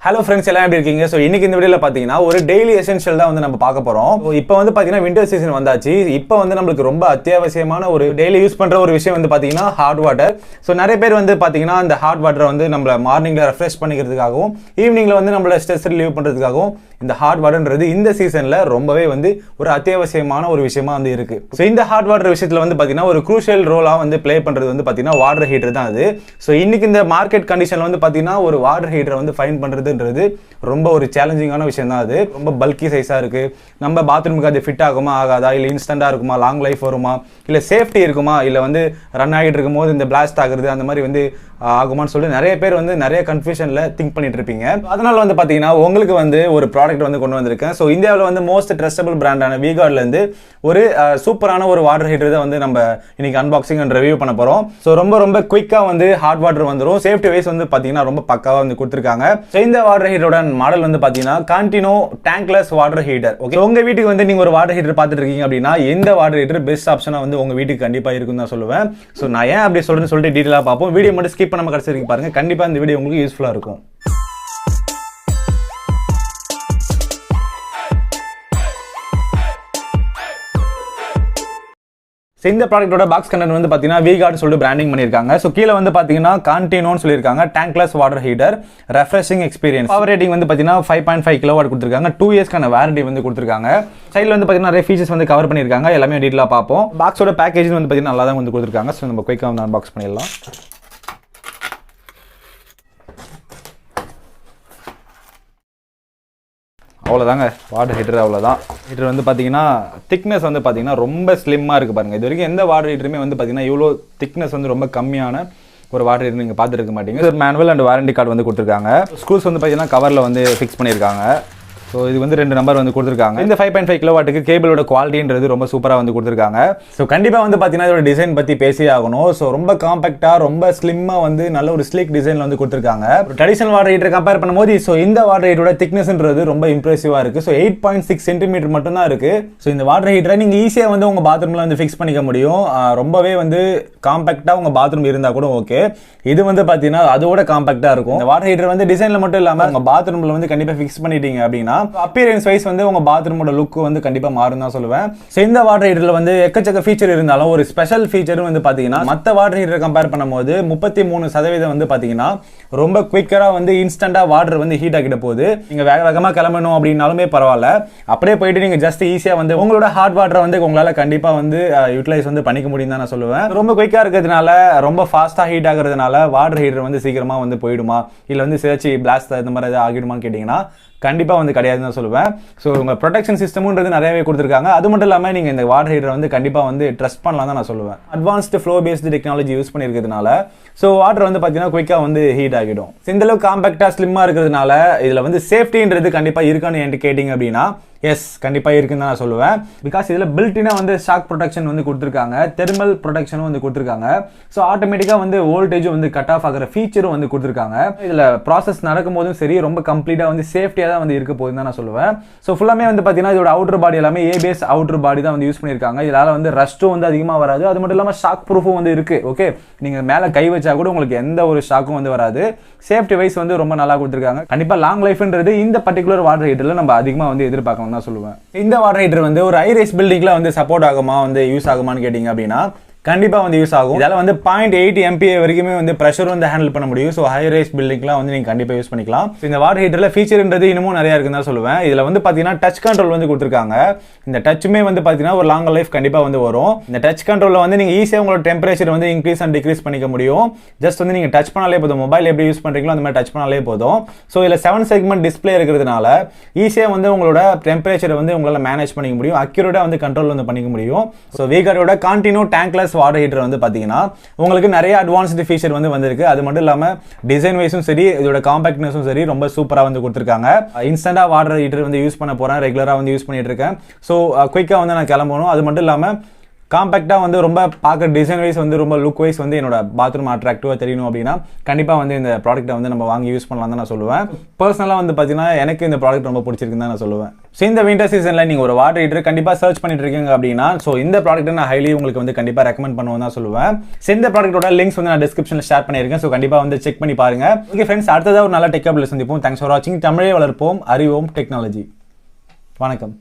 Hello friends, எல்லாம் எப்படி இருக்கீங்க? சோ இன்னைக்கு இந்த வீடியோல பாத்தீங்கன்னா ஒரு டெய்லி எசென்ஷியல் தான் நம்ம பார்க்க போறோம். இப்போ பாத்தீங்கன்னா வின்டர் சீசன் வந்தாச்சு. இப்போ நமக்கு ரொம்ப அத்தியாவசியமான ஒரு டெய்லி யூஸ் பண்ற ஒரு விஷயம் பாத்தீங்கன்னா ஹாட் வாட்டர். சோ நிறைய பேர் பாத்தீங்கன்னா அந்த ஹாட் வாட்டரை நம்ம மார்னிங்ல ரெஃப்ரெஷ் பண்ணிக்கிறதுக்காகவும் ஈவினிங்ல நம்மள ஸ்ட்ரெஸ் ரிலீவ் பண்றதுக்காகவும் இந்த ஹாட் வாட்டர்ன்றது இந்த சீசன்ல ரொம்பவே ஒரு அத்தியாவசியமான ஒரு விஷயமா இருக்கு. சோ இந்த ஹாட் வாட்டர் விஷயத்துல பாத்தீங்கன்னா ஒரு க்ரூஷியல் ரோலா ப்ளே பண்றது பாத்தீங்கன்னா வாட்டர் ஹீட்டர் தான் அது. சோ இன்னைக்கு இந்த மார்க்கெட் கண்டிஷன்ல பாத்தீங்கன்னா ஒரு வாட்டர் ஹீட்டரை ஃபைண்ட் பண்றதுன்றது ரொம்ப ஒரு சேலஞ்சிங்கான விஷயம் தான். அது ரொம்ப பல்கி சைஸா இருக்கு. நம்ம பாத்ரூமுக்கு அது ஃபிட் ஆகுமா ஆகாதா, இல்ல இன்ஸ்டன்டா இருக்குமா, லாங் லைஃப் வருமா, இல்ல சேஃப்டி இருக்குமா, இல்ல ரன் ஆகிட்டு இருக்கும் போது இந்த பிளாஸ்ட் ஆகுறது அந்த மாதிரி ஆகுமான்னு சொல்லி நிறைய பேர் நிறைய கன்ஃபியூஷன்ல திங்க் பண்ணிட்டு இருப்பீங்க. அதனால பாத்தீங்கன்னா உங்களுக்கு ஒரு ப்ராடக்ட் கொண்டு வந்திருக்கேன். ஸோ இந்தியாவில் மோஸ்ட் ட்ரஸ்டபிள் பிராண்டான வீகார்ட்ல இருந்து ஒரு சூப்பரான ஒரு வாட்டர் ஹீட்டர் தான் நம்ம இன்னைக்கு அன்பாக்சிங் அண்ட் ரிவ்யூ பண்ண போறோம். ஸோ ரொம்ப குயிக்கா ஹாட் வாட்டர் வந்துடும். சேஃப்டி வைஸ் பாத்தீங்கன்னா ரொம்ப பக்காவா கொடுத்துருக்காங்க. ஸோ இந்த வாட்டர் ஹீட்டரோட மாடல் பாத்தீங்கன்னா Contino Tankless water heater. Okay, உங்க வீட்டுக்கு நீங்க ஒரு வாட்டர் ஹீட்டர் பார்த்துட்டு இருக்கீங்க அப்படின்னா இந்த வாட்டர் ஹீட்டர் பெஸ்ட் ஆப்ஷனா உங்க வீட்டுக்கு கண்டிப்பா இருக்கும் தான் சொல்லுவேன். ஸோ நான் ஏன் அப்படி சொல்லிட்டு டீடைலா பார்ப்போம். வீடியோ மட்டும் ஸ்கிப் பண்ணாம கடைசி வரைக்கும் பாருங்க. கண்டிப்பா இந்த வீடியோ உங்களுக்கு யூஸ்ஃபுல்லா இருக்கும். இந்த ப்ராடக்ட்டோட பாக்ஸ் கண்டென்ட் பாத்தீங்கன்னா வீகார்ட் சொல்லிட்டு பிராண்டிங் பண்ணிருக்காங்க. சோ கீழ பாத்தீங்கன்னா Continoன்னு சொல்லிருக்காங்க. Tankless water heater, refreshing experience. Power rating பாத்தீங்கன்னா 5.5 கிலோவாட் கொடுத்திருக்காங்க. 2 இயர்ஸ்க்கான வாரண்டி கொடுத்திருக்காங்க. சைடுல பாத்தீங்கன்னா நிறைய ஃபீச்சர்ஸ் கவர் பண்ணிருக்காங்க. எல்லாமே டீடைலா பார்ப்போம். பாக்ஸோட பேக்கேஜிங் பாத்தீங்கன்னா நல்லா தான் கொடுத்திருக்காங்க. சோ நம்ம குயிக்கா அன்பாக்ஸ் பண்ணிடலாம். அவ்வளோதாங்க வாட்டர் ஹீட்டர். அவ்வளோதான். ஹீட்டர் பார்த்தீங்கன்னா திக்னஸ் பார்த்தீங்கன்னா ரொம்ப ஸ்லிம்மாக இருக்குது பாருங்கள். இது வரைக்கும் எந்த வாட்டர் ஹீட்டருமே பார்த்தீங்கன்னா இவ்வளோ திக்னஸ் ரொம்ப கம்மியான ஒரு வாட்டர் ஹீட்டர் நீங்கள் பார்த்துருக்க மாட்டீங்க. ஒரு மேனுவல் அண்ட் வாரண்டி கார்டு கொடுத்துருக்காங்க. ஸ்க்ரூஸ் பார்த்தீங்கன்னா கவரில் ஃபிக்ஸ் பண்ணியிருக்காங்க. ஸோ இது 2 நம்பர் கொடுத்துருக்காங்க. இந்த 5.5 கிலோவாட்டுக்கு கேபிளோட குவாலிட்டின்றது ரொம்ப சூப்பராக கொடுத்துருக்காங்க. ஸோ கண்டிப்பாக பார்த்தீங்கன்னா இதோட டிசைன் பற்றி பேசி ஆகணும். ஸோ ரொம்ப காம்பேக்டாக ரொம்ப ஸ்லிம்மாக நல்ல ஒரு ஸ்லீக் டிசைனில் கொடுத்துருக்காங்க. ட்ரெடிஷனல் வாட்டர் ஹீட்டர் கம்பேர் பண்ணும்போது ஸோ இந்த வாட்டர் ஹீட்டரோட திக்னஸ்ன்றது ரொம்ப இம்ப்ரெசிவாக இருக்குது. ஸோ 8.6 சென்டிமீட்டர் மட்டும் தான் இருக்குது. ஸோ இந்த வாட்டர் ஹீட்டரை நீங்கள் ஈஸியாக உங்கள் பாத்ரூமில் ஃபிக்ஸ் பண்ணிக்க முடியும். ரொம்பவே காம்பேக்டாக உங்கள் பாத்ரூம் இருந்தால் கூட ஓகே. இது பார்த்தீங்கன்னா அதோட காம்பேக்டாக இருக்கும். இந்த வாட்டர் ஹீட்டர் டிசைனில் மட்டும் இல்லாமல் உங்கள் பாத்ரூமில் கண்டிப்பாக ஃபிக்ஸ் பண்ணிட்டீங்க அப்படின்னா அப்பியரன்ஸ் வைஸ் உங்க பாத்ரூமோட லுக் கண்டிப்பா மாறும் தான் சொல்லுவேன். சோ இந்த வாட்டர் ஹீட்டர்ல எக்கச்சக்க ஃபீச்சர் இருந்தாலும் ஒரு ஸ்பெஷல் ஃபீச்சர் பாத்தீங்கன்னா மத்த வாட்டர் ஹீட்டர் கம்பேர் பண்ணும்போது 33% பாத்தீங்கன்னா ரொம்ப குயிக்கரா இன்ஸ்டன்டா வாட்டர் ஹீட் ஆகிட போகுது. நீங்க வேகமா கிளம்பணும் அப்படின்னாலுமே பரவாயில்ல, அப்படியே போயிட்டு நீங்க ஜஸ்ட் ஈஸியா உங்களோட ஹாட் வாட்டரை உங்களால கண்டிப்பா யூட்டிலைஸ் பண்ணிக்க முடியும் தான் நான் சொல்லுவேன். ரொம்ப குயிக்கா இருக்கிறதுனால ரொம்ப ஃபாஸ்டா ஹீட் ஆகுறதுனால வாட்டர் ஹீட்டர் சீக்கிரமா போயிடுமா, இல்ல சேச்சி பிளாஸ்ட் இந்த மாதிரி ஆகிடுமான்னு கேட்டீங்கன்னா கண்டிப்பா கிடையாதுன்னு தான் சொல்லுவேன். ஸோ உங்க ப்ரொடெக்ஷன் சிஸ்டம்ன்றது நிறையவே கொடுத்துருக்காங்க. அது மட்டும் இல்லாமல் நீங்க இந்த வாட்டர் ஹீட்டர் கண்டிப்பா ட்ரஸ்ட் பண்ணலாம் தான் நான் சொல்லுவேன். Advanced flow based technology use பண்ணிருக்கிறதுனால ஸோ வாட்டர் பார்த்தீங்கன்னா குயிக்கா ஹீட் ஆகிடும். இந்த அளவுக்கு காம்பேக்டா ஸ்லிம்மா இருக்கிறதுனால இதுல சேஃப்டின்றது கண்டிப்பா இருக்கான்னு என்கிட்ட கேட்டீங்க அப்படின்னா எஸ் கண்டிப்பா இருக்குன்னு தான் நான் சொல்லுவேன். பிகாஸ் இதுல பில்டினா ஷாக் ப்ரொடெக்ஷன் கொடுத்துருக்காங்க, தெர்மல் ப்ரொடெக்ஷனும் கொடுத்துருக்காங்க. ஸோ ஆட்டோமேட்டிக்கா வோல்டேஜும் கட் ஆஃப் ஆகிற ஃபீச்சரும் கொடுத்துருக்காங்க. இதுல ப்ராசஸ் நடக்கும் போதும் சரி ரொம்ப கம்ப்ளீட்டா சேஃப்டியா தான் இருக்க போகுதுன்னு தான் நான் சொல்லுவேன். ஸோ ஃபுல்லாமே பாத்தீங்கன்னா இதோட அவுட்டர் பாடி எல்லாமே ஏபிஎஸ் அவுட்டர் பாடி தான் யூஸ் பண்ணிருக்காங்க. இதனால ரஸ்ட்டும் அதிகமா வராது. அது மட்டும் இல்லாம ஷாக் ப்ரூஃபும் இருக்கு. ஓகே, நீங்க மேல கை வச்சா கூட உங்களுக்கு எந்த ஒரு ஷாக்கும் வராது. சேஃப்டி வைஸ் ரொம்ப நல்லா கொடுத்துருக்காங்க. கண்டிப்பா லாங் லைஃப்ன்றது இந்த பர்டிகுலர் வாட்டர் ஹீட்டர்ல நம்ம அதிகமா எதிர்பார்க்கணும் தான் சொல்லுவேன். இந்த வாட்டர் ஹீட்டர் ஒரு ஹை ரைஸ் பில்டிங்ல சப்போர்ட் ஆகுமா, யூஸ் ஆகுமான்னு கேட்டீங்க அப்படின்னா கண்டிப்பா யூஸ் ஆகும். இதால 0.8 MPa வரைக்குமே பிரஷர் ஹேண்டில் பண்ண முடியும். ஸோ ஹை ரைஸ் பில்டிங்லாம் நீங்க கண்டிப்பா யூஸ் பண்ணிக்கலாம். இந்த வாட்டர் ஹீட்டர்ல ஃபீச்சர்ன்றது இன்னமும் நிறைய இருக்குன்னு தான் சொல்லுவேன். இதுல பாத்தீங்கன்னா டச் கண்ட்ரோல் கொடுத்துருக்காங்க. இந்த டச்சுமே பாத்தீங்கன்னா ஒரு லாங் லைஃப் கண்டிப்பா வரும். இந்த டச் கண்ட்ரோல்ல நீங்க ஈஸியா உங்களோட டெம்பரேச்சர் இன்க்ரீஸ் அண்ட் டிக்ரீஸ் பண்ணிக்க முடியும். ஜஸ்ட் நீங்க டச் பண்ணாலே போதும். மொபைல் எப்படி யூஸ் பண்றீங்களோ அந்த மாதிரி டச் பண்ணாலே போதும். ஸோ இதுல 7 செக்மெண்ட் டிஸ்பிளே இருக்கிறதுனால ஈஸியா உங்களோட டெம்பரேச்சர் உங்களால மேனேஜ் பண்ணிக்க முடியும். அக்யூரேட்டா கண்ட்ரோல் பண்ணிக்க முடியும். ஸோ வீகார்டோட Contino Tankless வாட்டர் ஹீட்டர் பாத்தீங்கன்னா உங்களுக்கு நிறைய அட்வான்ஸ்டு ஃபீச்சர் வந்திருக்கு. அது மட்டும் இல்லாம டிசைன் வைஸும் சரி, இதோட காம்பாக்ட்னஸும் சரி ரொம்ப சூப்பரா கொடுத்திருக்காங்க. இன்ஸ்டன்டா வாட்டர் ஹீட்டர் யூஸ் பண்ண போறேன், ரெகுலரா யூஸ் பண்ணிட்டு இருக்கேன். ஸோ குயிக்கா நான் கிளம்பணும். அது மட்டும் இல்லாம காம்பேக்டாக வந்து ரொம்ப பார்க்க டிசைன் வைஸ் வந்து ரொம்ப லுக் வைஸ் வந்து என்னோட பாத்ரூம் அட்ராக்டிவாக தெரியணும் அப்படின்னா கண்டிப்பாக வந்து இந்த ப்ராடக்ட்டை வந்து நம்ம வாங்கி யூஸ் பண்ணலாம் தான் நான் சொல்லுவேன். பர்சனலாக வந்து பார்த்தீங்கன்னா எனக்கு இந்த ப்ராடக்ட் ரொம்ப பிடிச்சிருக்குன்னு தான் நான் சொல்லுவேன். ஸோ இந்த வின்டர் சீசனில் நீங்கள் ஒரு வாட்டர் ஹீட்டர் கண்டிப்பாக சர்ச் பண்ணிட்டு இருக்கீங்க அப்படின்னா ஸோ இந்த ப்ராடக்ட்டை நான் ஹைலி உங்களுக்கு வந்து கண்டிப்பாக ரெக்கமெண்ட் பண்ணுவேன் தான் சொல்லுவேன். ஸோ இந்த ப்ராடக்ட்டோட லிங்க்ஸ் வந்து நான் டிஸ்கிரிப்ஷனில் ஷேர் பண்ணியிருக்கேன். ஸோ கண்டிப்பாக வந்து செக் பண்ணி பாருங்க. ஓகே ஃப்ரெண்ட்ஸ், அடுத்ததாக ஒரு நல்ல டெக் அப்ல சந்திப்போம். தேங்க்ஸ் ஃபார் வாட்சிங். தமிழே வளர்ப்போம், அறிவோம் டெக்னாலஜி. வணக்கம்.